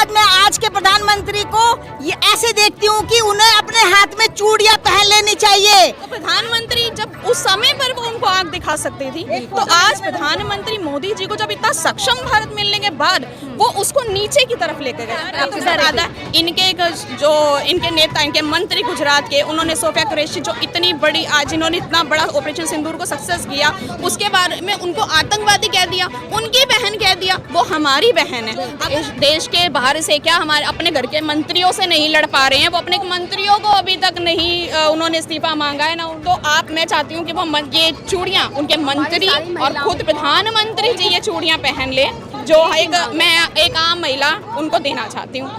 आज मैं आज के प्रधानमंत्री को ये ऐसे देखती हूँ कि उन्हें अपने हाथ में चूड़ियां पहन लेनी चाहिए। तो प्रधानमंत्री जब उस समय पर वो उनको आग दिखा सकती थी, तो आज प्रधानमंत्री मोदी जी को जब इतना सक्षम भारत मिलने के बाद वो उसको नीचे की तरफ लेकर गए। इनके नेता, इनके मंत्री गुजरात के, उन्होंने सोफिया कुरैशी जो इतनी बड़ी आज इन्होंने इतना बड़ा ऑपरेशन सिंदूर को सक्सेस किया, उसके बारे में उनको आतंकवादी कह दिया, उनकी बहन कह दिया। वो हमारी बहन है। इस देश के बाहर से क्या हमारे अपने घर के मंत्रियों से नहीं लड़ पा रहे हैं, वो अपने मंत्रियों को अभी तक नहीं उन्होंने इस्तीफा मांगा है ना। तो मैं चाहती हूँ कि वो ये चूड़ियाँ उनके मंत्री और खुद प्रधानमंत्री जी ये चूड़ियाँ पहन ले, जो मैं एक आम महिला उनको देना चाहती हूँ।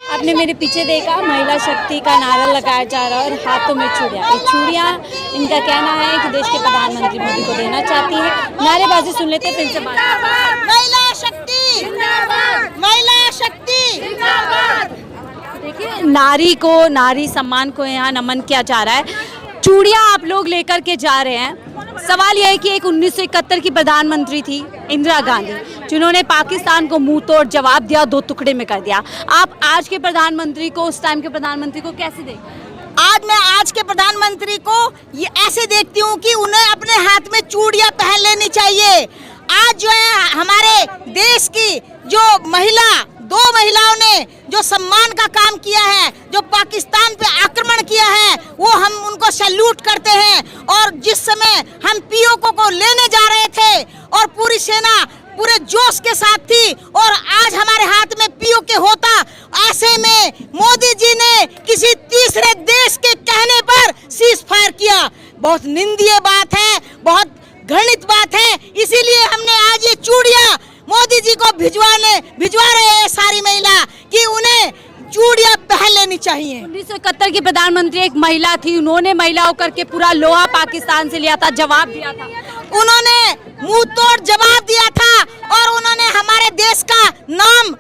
आपने मेरे पीछे देखा महिला शक्ति का नारा लगाया जा रहा है और हाथों में चूड़ियाँ। ये चूड़ियाँ इनका कहना है कि देश के प्रधानमंत्री मोदी को देना चाहती है। नारेबाजी सुन लेते हैं, फिर से बात। महिला शक्ति जिंदाबाद, महिला शक्ति जिंदाबाद। देखिए, नारी को, नारी सम्मान को यहाँ नमन किया जा रहा है। चूड़ियाँ आप लोग लेकर के जा रहे हैं। सवाल यह है कि एक 1971 की प्रधानमंत्री थी इंदिरा गांधी, जिन्होंने पाकिस्तान को मुंह तोड़ जवाब दिया, 2 टुकड़े में कर दिया। आप आज के प्रधानमंत्री को, उस टाइम के प्रधानमंत्री को कैसे देखते? आज मैं आज के प्रधानमंत्री को ये ऐसे देखती हूँ कि उन्हें अपने हाथ में चूड़ियां पहन लेनी चाहिए। आज जो है हमारे देश की जो 2 महिलाओं ने जो सम्मान का काम किया है, जो पाकिस्तान पे आक्रमण किया है, वो हम उनको सैल्यूट करते हैं। और जिस समय हम पीओके को लेने जा रहे थे और पूरी सेना पूरे जोश के साथ थी और आज हमारे हाथ में पीओके होता, ऐसे में मोदी जी ने किसी तीसरे देश के कहने पर सीज फायर किया। बहुत निंदनीय बात है, बहुत घृणित बात है। इसीलिए हमने आज ये चूड़ियां मोदी जी को भिजवा रहे हैं सारी महिला कि उन्हें चूड़ियां पहन लेनी चाहिए। 1971 की प्रधानमंत्री एक महिला थी, उन्होंने महिला होकर के पूरा लोहा पाकिस्तान से लिया था, जवाब दिया था। उन्होंने मुंह तोड़ जवाब दिया था और उन्होंने हमारे देश का नाम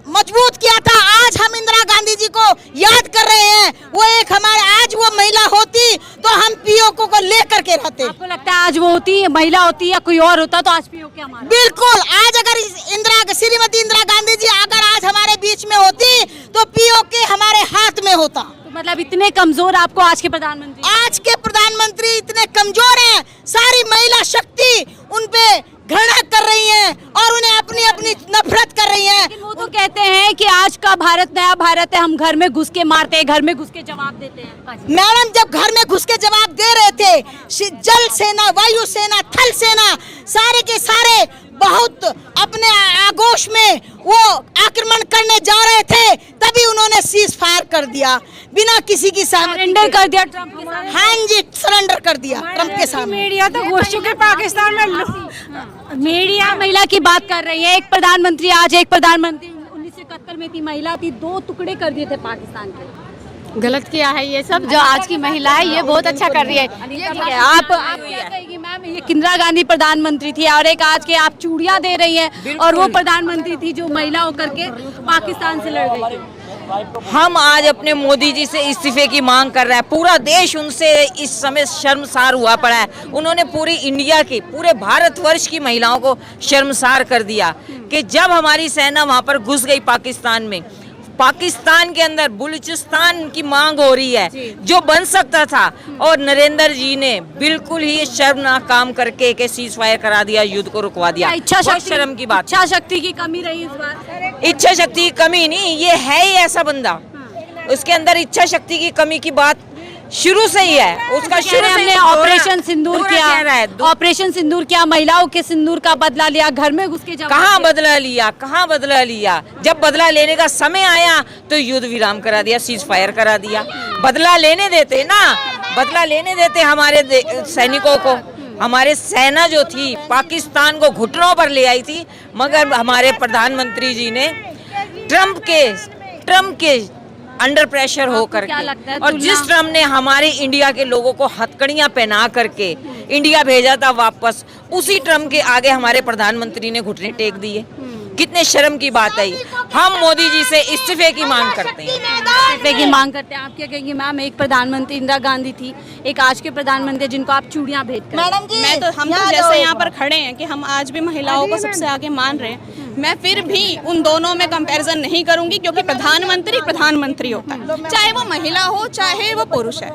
मजबूत किया था। आज हम इंदिरा गांधी जी को याद कर रहे हैं। वो एक हमारे, आज वो महिला होती तो हम पीओके को लेकर के रहते। आपको लगता है आज वो होती, महिला होती या कोई और होता तो आज पीओके हमारा? बिल्कुल, आज अगर श्रीमती इंदिरा गांधी जी अगर आज हमारे बीच में होती तो पीओके हमारे हाथ में होता। तो मतलब इतने कमजोर आपको आज के प्रधानमंत्री? आज के प्रधानमंत्री इतने कमजोर हैं, सारी महिला शक्ति उनपे घृणा कर रही है और उन्हें अपनी अपनी नफरत कर रही है। वो तो कहते हैं कि आज का भारत नया भारत है, हम घर में घुस के मारते हैं, घर में घुस के जवाब देते हैं। मैडम, जब घर में घुस के जवाब दे रहे थे, जल सेना, वायु सेना, थल सेना, सारे के सारे बहुत अपने आगोश में वो आक्रमण करने जा रहे थे, तभी उन्होंने सीज फायर कर दिया बिना किसी की सरेंडर कर दिया ट्रम्प के सामने। हाँ जी, सरेंडर कर दिया ट्रम्प के सामने। मीडिया तो घुस चुके पाकिस्तान में। मीडिया महिला की बात कर रही है। एक प्रधानमंत्री 1971 में थी, महिला थी, 2 टुकड़े कर दिए थे पाकिस्तान के। गलत किया है ये सब। जो आज की महिला है ये बहुत अच्छा कर रही है। आप क्या कहेगी मैम? ये इंदिरा गांधी प्रधानमंत्री थी और एक आज के आप चूड़ियां दे रही हैं, और वो प्रधानमंत्री थी जो महिला होकर के पाकिस्तान से लड़ गई थी। हम आज अपने मोदी जी से इस्तीफे की मांग कर रहे हैं। पूरा देश उनसे इस समय शर्मसार हुआ पड़ा है। उन्होंने पूरी इंडिया की, पूरे भारतवर्ष की महिलाओं को शर्मसार कर दिया कि जब हमारी सेना वहां पर घुस गई पाकिस्तान में, पाकिस्तान के अंदर बलूचिस्तान की मांग हो रही है जो बन सकता था, और नरेंद्र जी ने बिल्कुल ही शर्मनाक काम करके के सीज फायर करा दिया, युद्ध को रुकवा दिया। इच्छा शक्ति, शर्म की बात, इच्छा शक्ति की कमी रही इस बार। इच्छा शक्ति की कमी नहीं, ये है ही ऐसा बंदा, उसके अंदर इच्छा शक्ति की कमी की बात शुरू से ही है। उसका शुरू हमने ऑपरेशन सिंदूर किया, ऑपरेशन सिंदूर किया, महिलाओं के सिंदूर का बदला लिया, घर में घुस के कहाँ बदला लिया, कहाँ बदला लिया? जब बदला लेने का समय आया तो युद्ध विराम करा दिया, सीज फायर करा दिया। बदला लेने देते ना, बदला लेने देते हमारे सैनिकों को। हमारे सेना जो थी पाकिस्तान को घुटनों पर ले आई थी, मगर हमारे प्रधानमंत्री जी ने ट्रम्प के अंडर प्रेशर हो करके, और जिस ट्रम्प ने हमारे इंडिया के लोगों को हथकड़ियां पहना करके इंडिया भेजा था वापस, उसी ट्रम्प के आगे हमारे प्रधानमंत्री ने घुटने टेक दिए। कितने शर्म की बात है। हम मोदी जी से इस्तीफे की मांग करते हैं। इस्तीफे की मांग करते हैं। आप क्या कहेंगे मैम? एक प्रधानमंत्री इंदिरा गांधी थी, एक आज के प्रधानमंत्री जिनको आप चूड़ियां भेंट कर, मैडम जी, मैं तो हम तो जैसे यहाँ पर खड़े हैं कि हम आज भी महिलाओं को सबसे आगे मान रहे हैं, मैं फिर भी उन दोनों में कंपैरिजन नहीं करूंगी, क्योंकि प्रधानमंत्री प्रधानमंत्री होता है, चाहे वो महिला हो चाहे वो पुरुष है।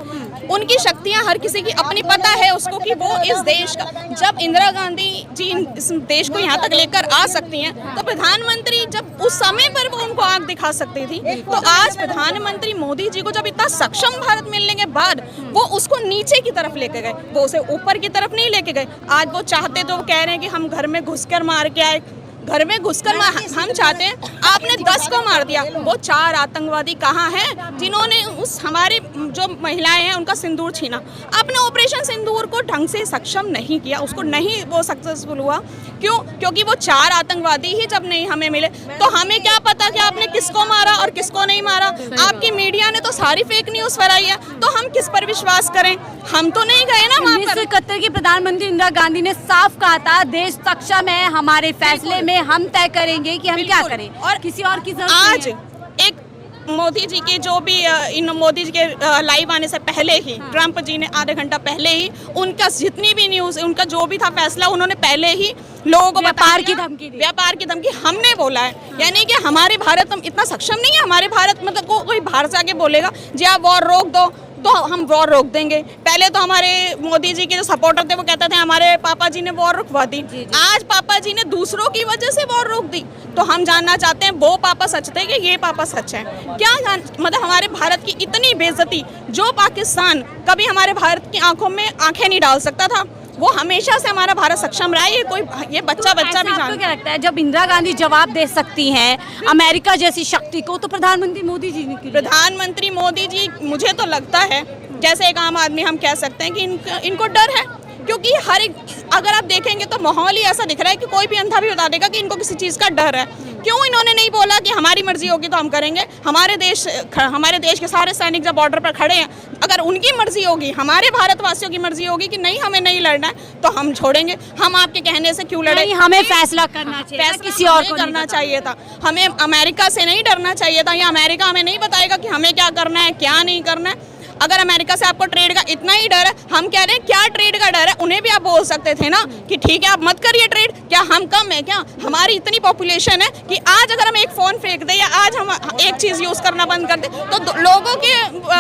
उनकी शक्तियां हर किसी की अपनी पता है उसको कि वो इस देश का, जब इंदिरा गांधी जी इस देश को यहाँ तक लेकर आ सकती हैं, तो प्रधानमंत्री जब उस समय पर वो उनको आग दिखा सकती थी, तो आज प्रधानमंत्री मोदी जी को जब इतना सक्षम भारत मिलने के बाद वो उसको नीचे की तरफ लेके गए, वो उसे ऊपर की तरफ नहीं लेके गए। आज वो चाहते तो वो कह रहे हैं कि हम घर में घुसकर मार के आए, घर में घुसकर हम चाहते हैं, आपने 10 को मार दिया। वो 4 आतंकवादी कहाँ हैं जिन्होंने उस हमारे जो महिलाएं हैं उनका सिंदूर छीना? आपने ऑपरेशन सिंदूर को ढंग से सक्षम नहीं किया, उसको नहीं वो सक्सेसफुल हुआ। क्यों? क्योंकि वो 4 आतंकवादी ही जब नहीं हमें मिले, तो हमें क्या पता कि आपने किसको मारा और किसको नहीं मारा? आपकी मीडिया ने तो सारी फेक न्यूज फैलाई है, तो हम किस पर विश्वास करें? हम तो नहीं गए ना वहाँ पर। 1971 की प्रधानमंत्री इंदिरा गांधी ने साफ कहा था, देश सक्षम है, हमारे फैसले में हम तय करेंगे कि हम क्या करें, और किसी और की जरूरत आज नहीं है। एक मोदी जी के जो भी इन मोदी जी के लाइव आने से पहले ही ट्रंप जी ने आधे घंटा पहले ही उनका जितनी भी न्यूज, उनका जो भी था फैसला, उन्होंने पहले ही लोगों को व्यापार की धमकी दी। व्यापार की धमकी हमने बोला है, यानी कि हमारे भारत हम इतना सक्षम नहीं है। हमारे भारत मतलब कोई बाहर से आके बोलेगा जी आप वॉर रोक दो तो हम वॉर रोक देंगे। पहले तो हमारे मोदी जी के जो सपोर्टर थे वो कहते थे हमारे पापा जी ने वॉर रुकवा दी। आज पापा जी ने दूसरों की वजह से वॉर रोक दी, तो हम जानना चाहते हैं वो पापा सच थे कि ये पापा सच है? क्या मतलब हमारे भारत की इतनी बेइज्जती, जो पाकिस्तान कभी हमारे भारत की आंखों में आंखें नहीं डाल सकता था, वो हमेशा से हमारा भारत सक्षम रहा है। ये बच्चा भी आपको जानता क्या लगता है, जब इंदिरा गांधी जवाब दे सकती हैं अमेरिका जैसी शक्ति को, तो प्रधानमंत्री मोदी जी ने क्यों नहीं? प्रधानमंत्री मोदी जी, मुझे तो लगता है जैसे एक आम आदमी हम कह सकते हैं कि इनको डर है, क्योंकि हर एक, अगर आप देखेंगे तो माहौल ही ऐसा दिख रहा है कि कोई भी अंधा भी बता देगा कि इनको किसी चीज़ का डर है। क्यों इन्होंने नहीं बोला कि हमारी मर्जी होगी तो हम करेंगे? हमारे देश के सारे सैनिक जब बॉर्डर पर खड़े हैं, अगर उनकी मर्जी होगी, हमारे भारतवासियों की मर्जी होगी कि नहीं हमें नहीं लड़ना है, तो हम छोड़ेंगे। हम आपके कहने से क्यों लड़े? हमें फैसला करना चाहिए, फैसला किसी और को करना चाहिए था। हमें अमेरिका से नहीं डरना चाहिए था, या अमेरिका हमें नहीं बताएगा कि हमें क्या करना है क्या नहीं करना है। अगर अमेरिका से आपको ट्रेड का इतना ही डर है, हम कह रहे हैं क्या ट्रेड का डर है, उन्हें भी आप बोल सकते थे ना कि ठीक है आप मत करिए ट्रेड। क्या हम कम है क्या? हमारी इतनी पॉपुलेशन है कि आज अगर हम एक फोन फेंक दे या आज हम एक चीज यूज करना बंद कर दे तो लोगों के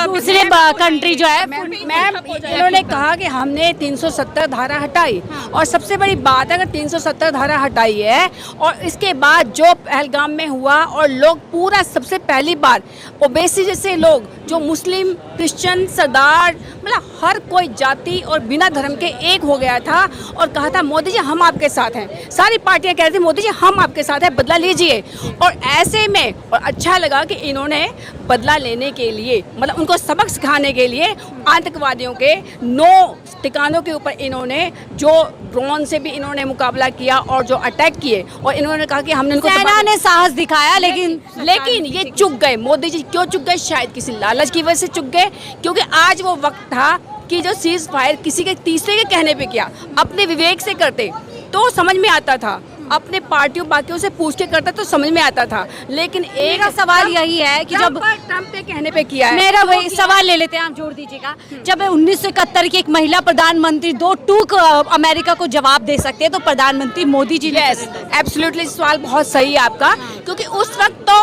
दूसरे कंट्री जो है। मैम इन्होंने कहा कि हमने 370 धारा हटाई, और सबसे बड़ी बात है अगर 370 धारा हटाई है और इसके बाद जो पहलगाम में हुआ और लोग पूरा सबसे पहली बार ओबीसी जैसे लोग जो मुस्लिम क्रिश्चियन सरदार मतलब हर कोई जाति और बिना धर्म के एक हो गया था और कहा था मोदी जी हम आपके साथ हैं। सारी पार्टियां कह रही थी मोदी जी हम आपके साथ हैं, बदला लीजिए। और ऐसे में और अच्छा लगा कि इन्होंने बदला लेने के लिए मतलब उनको सबक सिखाने के लिए आतंकवादियों के 9 ठिकानों के ऊपर इन्होंने जो ड्रोन से भी इन्होंने मुकाबला किया और जो अटैक किए, और इन्होंने कहा कि हमने इनको सेना ने साहस दिखाया, लेकिन ये चुक गए। मोदी जी क्यों चुक गए? शायद किसी लालच की वजह से चुक गए, क्योंकि आज वो वक्त था कि जो सीज फायर किसी के तीसरे के कहने पे किया, अपने विवेक से करते तो समझ में आता था, अपने पार्टियों बाकियों से पूछ के करता तो समझ में आता था। लेकिन एक सवाल यही है कि जब ट्रंप के कहने पे किया है, मेरा वही सवाल ले लेते हैं, आप जोड़ दीजिएगा। जब 1971 की एक महिला प्रधानमंत्री 2 टूक अमेरिका को जवाब दे सकते हैं, तो प्रधानमंत्री मोदी जी ने एब्सोल्युटली सवाल बहुत सही है आपका, क्योंकि उस वक्त तो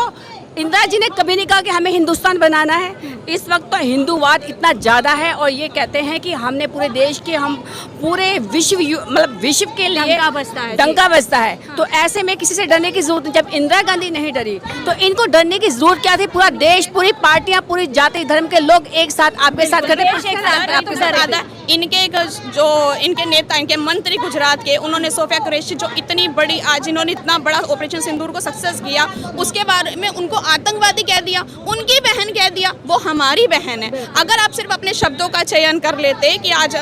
इंदिरा जी ने कभी नहीं कहा कि हमें हिंदुस्तान बनाना है। इस वक्त तो हिंदूवाद इतना ज़्यादा है और ये कहते हैं कि हमने पूरे देश के, हम पूरे विश्व मतलब विश्व के लिए डंका बजता है। तो ऐसे में किसी से डरने की जरूरत नहीं। जब इंदिरा गांधी नहीं डरी तो इनको डरने की जरूरत क्या थी? पूरा देश, पूरी पार्टियां, पूरी जाति धर्म के लोग एक साथ आपके साथ खड़े। इनके नेता, इनके मंत्री गुजरात के, उन्होंने सोफिया कुरैशी जो इतनी बड़ी, आज इन्होंने इतना बड़ा ऑपरेशन सिंदूर को सक्सेस किया, उसके बारे में उनको आतंकवादी कह दिया, उनकी बहन कह दिया, वो हमारी बहन है। अगर आप सिर्फ अपने शब्दों का चयन कर लेते कि आज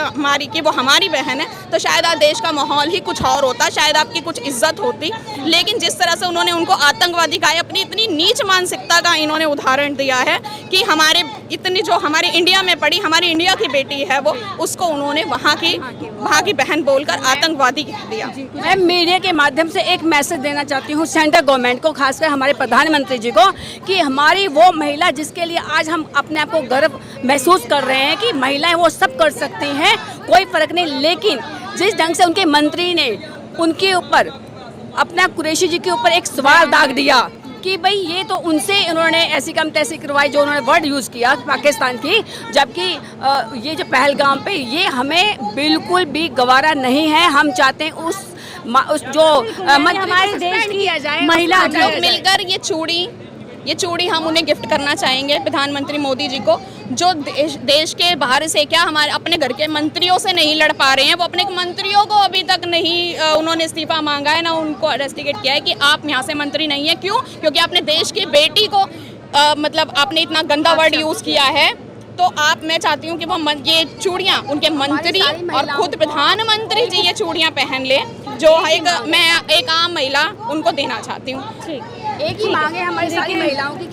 वो हमारी बहन है, तो शायद आज देश का माहौल ही कुछ और होता, शायद आपकी कुछ इज्जत होती। लेकिन जिस तरह से उन्होंने उनको आतंकवादी कहा, अपनी इतनी नीच मानसिकता का इन्होंने उदाहरण दिया है कि हमारे इतनी जो हमारे इंडिया में पड़ी, हमारी इंडिया की बेटी है वो, उसको उन्होंने वहाँ की बहन बोलकर आतंकवादी कह दिया। मैं मीडिया के माध्यम से एक मैसेज देना चाहती हूँ सेंट्रल गवर्नमेंट को, खासकर हमारे प्रधानमंत्री जी को, कि हमारी वो महिला जिसके लिए आज हम अपने आप को गर्व महसूस कर रहे हैं कि महिलाएं वो सब कर सकती हैं, कोई फर्क नहीं, लेकिन जिस ढंग से उनके मंत्री ने उनके ऊपर, अपना कुरैशी जी के ऊपर एक सवाल दाग दिया कि भाई ये तो उनसे उन्होंने ऐसी कम तैसी करवाई, जो उन्होंने वर्ड यूज़ किया पाकिस्तान की, जबकि ये जो पहलगाम पे ये हमें बिल्कुल भी गवारा नहीं है। हम चाहते हैं उस जो हमारे देश की महिला हम लोग मिलकर ये चूड़ी हम उन्हें गिफ्ट करना चाहेंगे, प्रधानमंत्री मोदी जी को, जो देश के बाहर से क्या हमारे अपने घर के मंत्रियों से नहीं लड़ पा रहे हैं। वो अपने मंत्रियों को अभी तक नहीं उन्होंने इस्तीफा मांगा है, ना उनको अरेस्टिकेट किया है कि आप यहाँ से मंत्री नहीं है। क्यों? क्योंकि आपने देश की बेटी को मतलब आपने इतना गंदा वर्ड यूज़ किया है। तो मैं चाहती हूँ कि वो ये चूड़ियाँ उनके मंत्री और खुद प्रधानमंत्री जी ये चूड़ियाँ पहन ले, जो मैं एक आम महिला उनको देना चाहती हूँ। एक ही मांगे हमारी सारी महिलाओं की,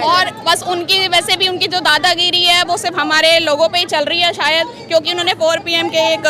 और बस उनकी वैसे भी उनकी जो दादागिरी है वो सिर्फ हमारे लोगों पे ही चल रही है शायद, क्योंकि उन्होंने 4 PM के एक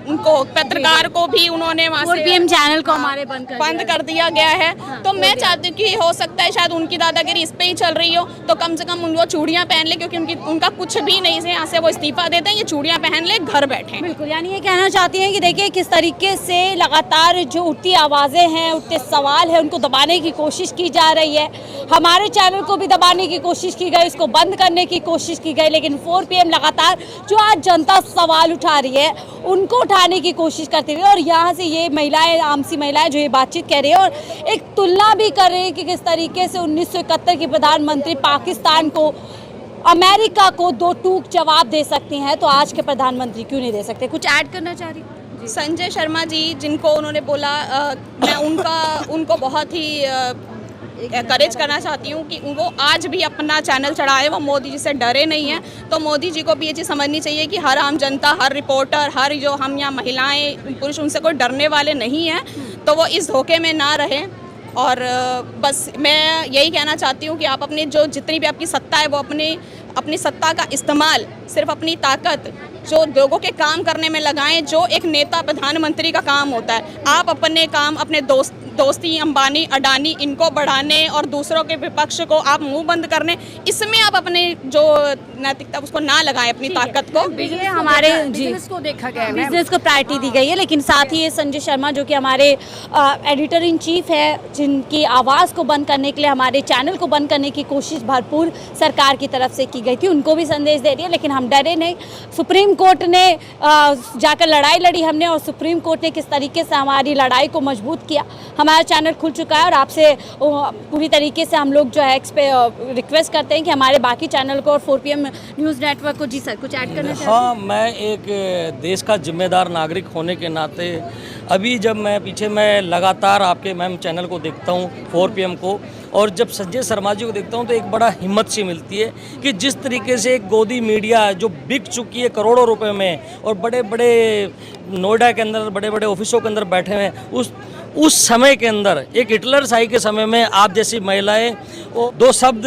उनको पत्रकार को भी उन्होंने वहाँ 4 PM चैनल को हमारे बंद कर दिया गया है। तो मैं चाहती हूँ कि हो सकता है शायद उनकी दादागिरी इस पे ही चल रही हो, तो कम से कम उनको चूड़ियाँ पहन ले, क्योंकि उनका कुछ भी नहीं है, यहाँ से वो इस्तीफा देते हैं, ये चूड़ियाँ पहन ले, घर बैठे। बिल्कुल, यानी ये कहना चाहती हैं कि देखिए किस तरीके से लगातार जो उठती आवाज़ें हैं, उठते सवाल हैं, उनको दबाने की कोशिश की जा रही है। हमारे चैनल को भी दबाने की कोशिश की गई, इसको बंद करने की कोशिश की गई, लेकिन 4 PM लगातार जो आज जनता सवाल उठा रही है उनको उठाने की कोशिश करती रही। और यहाँ से ये महिलाएं, आम सी महिलाएं जो ये बातचीत कर रही है और एक तुलना भी कर रही है कि किस तरीके से 1971 के प्रधानमंत्री पाकिस्तान को, अमेरिका को 2 टूक जवाब दे सकती हैं, तो आज के प्रधानमंत्री क्यों नहीं दे सकते? कुछ ऐड करना चाह रही? संजय शर्मा जी जिनको उन्होंने बोला, मैं उनको बहुत ही करेज करना चाहती हूँ कि वो आज भी अपना चैनल चढ़ाए, वो मोदी जी से डरे नहीं हैं। तो मोदी जी को भी ये चीज़ समझनी चाहिए कि हर आम जनता, हर रिपोर्टर, हर जो हम यहाँ महिलाएं पुरुष, उनसे कोई डरने वाले नहीं हैं, तो वो इस धोखे में ना रहें। और बस मैं यही कहना चाहती हूँ कि आप अपने जो जितनी भी आपकी सत्ता है वो अपनी सत्ता का इस्तेमाल सिर्फ अपनी ताकत जो लोगों के काम करने में लगाएं, जो एक नेता प्रधानमंत्री का काम होता है। आप अपने काम अपने दोस्ती अंबानी अडानी इनको बढ़ाने और दूसरों के विपक्ष को आप मुंह बंद करने, इसमें आप अपने जो नैतिकता उसको ना लगाएं, अपनी ताकत को। हमारे बिजनेस को देखा गया है, बिजनेस को प्रायोरिटी दी गई है, लेकिन साथ ही ये संजय शर्मा जो कि हमारे एडिटर इन चीफ है, जिनकी आवाज़ को बंद करने के लिए, हमारे चैनल को बंद करने की कोशिश भरपूर सरकार की तरफ से की गई थी, उनको भी संदेश दे दिया, लेकिन हम डरे नहीं। सुप्रीम कोर्ट ने जाकर लड़ाई लड़ी हमने, और सुप्रीम कोर्ट ने किस तरीके से हमारी लड़ाई को मजबूत किया। हमारा चैनल खुल चुका है और आपसे पूरी तरीके से हम लोग जो है रिक्वेस्ट करते हैं कि हमारे बाकी चैनल को और 4 PM न्यूज़ नेटवर्क को। जी सर, कुछ ऐड करना चाहिए? हाँ, मैं एक देश का जिम्मेदार नागरिक होने के नाते अभी जब मैं लगातार आपके मैम चैनल को देखता हूँ 4 PM को, और जब संजय शर्मा जी को देखता हूँ तो एक बड़ा हिम्मत सी मिलती है कि जिस तरीके से एक गोदी मीडिया जो बिक चुकी है करोड़ों रुपए में, और बड़े बड़े नोएडा के अंदर बड़े बड़े ऑफिसों के अंदर बैठे हुए हैं, उस समय के अंदर एक हिटलर शाही के समय में आप जैसी महिलाएं, वो 2 शब्द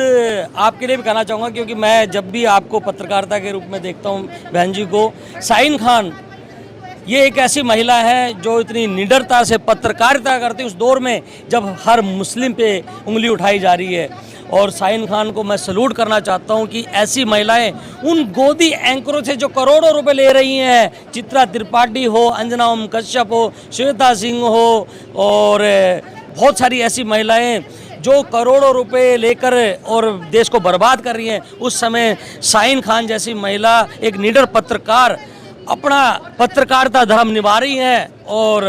आपके लिए भी कहना चाहूँगा, क्योंकि मैं जब भी आपको पत्रकारिता के रूप में देखता हूँ बहन जी को, शाहीन खान ये एक ऐसी महिला है जो इतनी निडरता से पत्रकारिता करती है उस दौर में जब हर मुस्लिम पे उंगली उठाई जा रही है। और शाहीन खान को मैं सलूट करना चाहता हूं कि ऐसी महिलाएं उन गोदी एंकरों से जो करोड़ों रुपए ले रही हैं, चित्रा त्रिपाठी हो, अंजना ओम कश्यप हो, श्वेता सिंह हो, और बहुत सारी ऐसी महिलाएं जो करोड़ों रुपए लेकर और देश को बर्बाद कर रही हैं, उस समय शाहीन खान जैसी महिला एक निडर पत्रकार अपना पत्रकारिता धर्म निभा रही हैं और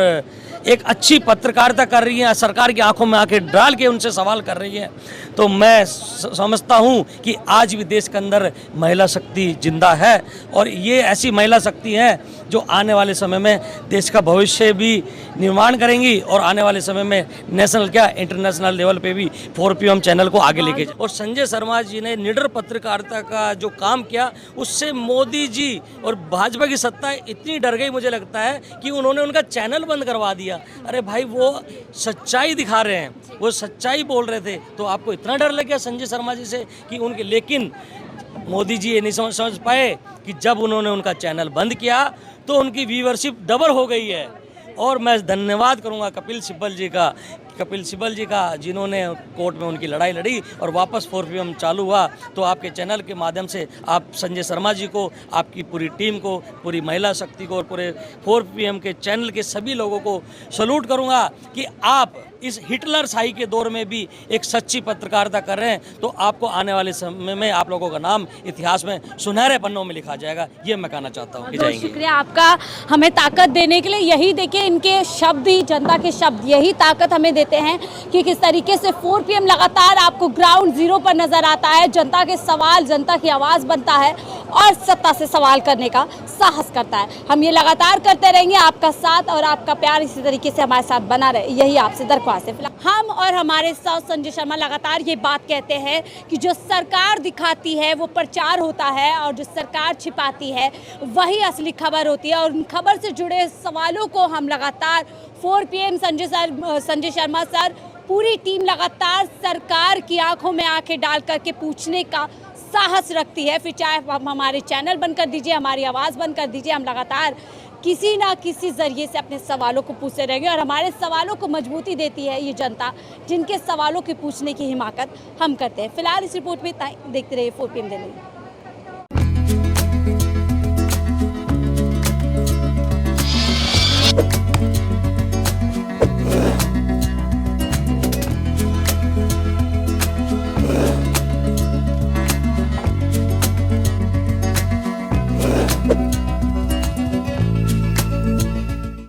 एक अच्छी पत्रकारिता कर रही हैं, सरकार की आंखों में आंखें डाल के उनसे सवाल कर रही हैं। तो मैं समझता हूं कि आज भी देश के अंदर महिला शक्ति जिंदा है, और ये ऐसी महिला शक्ति हैं जो आने वाले समय में देश का भविष्य भी निर्माण करेंगी और आने वाले समय में नेशनल क्या इंटरनेशनल लेवल पे भी 4PM चैनल को आगे लेके और संजय शर्मा जी ने निडर पत्रकारिता का जो काम किया उससे मोदी जी और भाजपा की सत्ता इतनी डर गई, मुझे लगता है कि उन्होंने उनका चैनल बंद करवा दिया। अरे भाई वो सच्चाई दिखा रहे हैं, वो सच्चाई बोल रहे थे, तो आपको इतना डर लग गया संजय शर्मा जी से कि उनके, लेकिन मोदी जी ये नहीं समझ पाए कि जब उन्होंने उनका चैनल बंद किया तो उनकी व्यूअरशिप डबल हो गई है। और मैं धन्यवाद करूंगा कपिल सिब्बल जी का जिन्होंने कोर्ट में उनकी लड़ाई लड़ी और वापस 4PM चालू हुआ। तो आपके चैनल के माध्यम से आप संजय शर्मा जी को, आपकी पूरी टीम को, पूरी महिला शक्ति को और पूरे 4PM के चैनल के सभी लोगों को सैल्यूट करूंगा कि आप इस हिटलर शाही के दौर में भी एक सच्ची पत्रकारिता कर रहे हैं। तो आपको आने वाले समय में आप लोगों का नाम इतिहास में सुनहरे पन्नों में लिखा जाएगा, ये मैं कहना चाहता हूँ। बहुत शुक्रिया आपका हमें ताकत देने के लिए। यही देखिए इनके शब्द ही, जनता के शब्द यही ताकत हमें देते हैं कि किस तरीके से 4PM लगातार आपको ग्राउंड जीरो पर नजर आता है, जनता के सवाल, जनता की आवाज़ बनता है और सत्ता से सवाल करने का साहस करता है। हम ये लगातार करते रहेंगे, आपका साथ और आपका प्यार इसी तरीके से हमारे साथ बना रहे, यही आपसे दरख्वास्त है। हम और हमारे साथ संजय शर्मा लगातार ये बात कहते हैं कि जो सरकार दिखाती है वो प्रचार होता है और जो सरकार छिपाती है वही असली खबर होती है। और उन खबर से जुड़े सवालों को हम लगातार 4PM संजय शर्मा सर, पूरी टीम लगातार सरकार की आंखों में आंखें डाल करके पूछने का साहस रखती है। फिर चाहे हम हमारे चैनल बंद कर दीजिए, हमारी आवाज़ बंद कर दीजिए, हम लगातार किसी ना किसी ज़रिए से अपने सवालों को पूछते रहेंगे। और हमारे सवालों को मजबूती देती है ये जनता, जिनके सवालों की पूछने की हिमाकत हम करते हैं। फिलहाल इस रिपोर्ट में इतना ही। देखते रहिए 4PM दिल्ली।